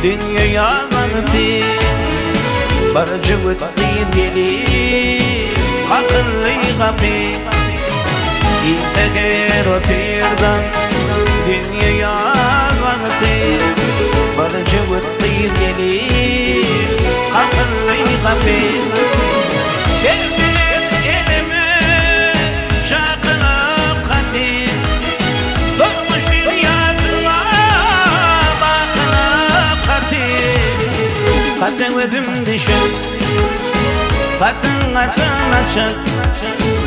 dünya yazanıtı barcı vıttıyır gelir akıllı kapı İteker otirdan dünya yazanıtı barcı vıttıyır gelir akıllı kapı geldiler elime çakılıp katı durmuş bir yazıma bakılıp katı katın ödüm düşün katın katın açık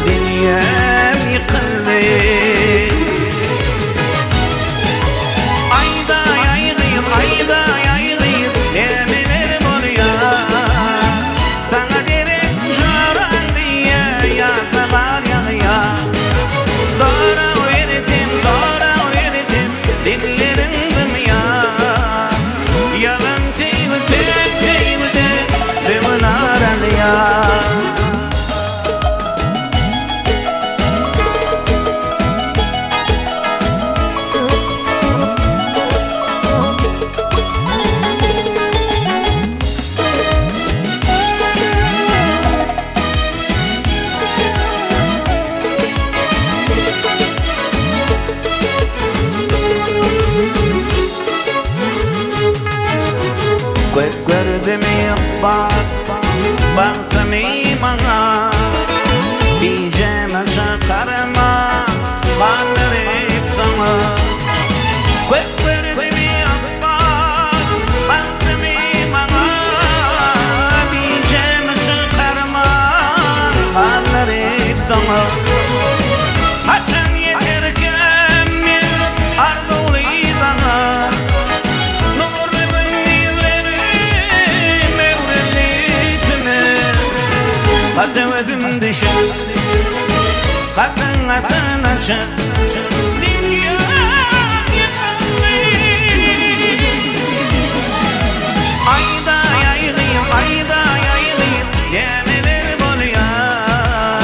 dünyam yıkıldı ayda yayrıyım ayda yayrıyım eminim oluyor sana direk çoran diye yanmalar yanıyor zora öğretim dillerin dımıyor yalan teyvde ve mınar alıyor gördüğümü baktım imana diyeceğime çakarma kaldırıp sana gördüğümü baktım imana diyeceğime çakarma kaldırıp sana açın yeterken arzuluyum bana katın ödüm düşün katın katın açın dünya yıkıldı ayda yaylıyım yeminlerim oluyor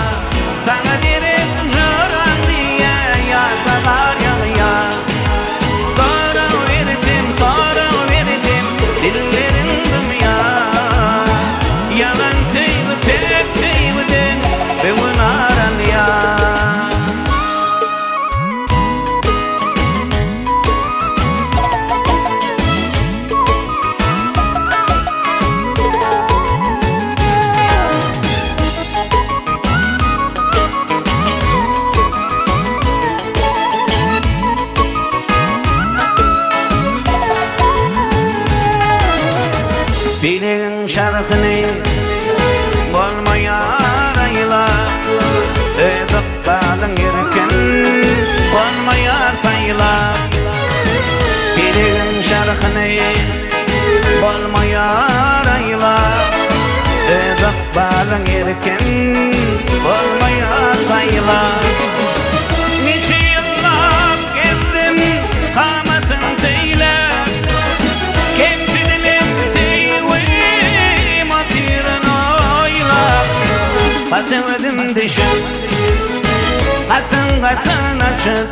sana direk çoran diye yargılar yanıyor sonra öğretim dillerin dımıyor yalan teyli pek ve mınar alıyor bilin şarkını olmayar ayla edip bağın yerken olmayar sayla bilin şarkını olmayar ayla edip bağın yerken olmayar sayla nice yıllar geldim kamatın seyle katın ödüm düşün katın katın açık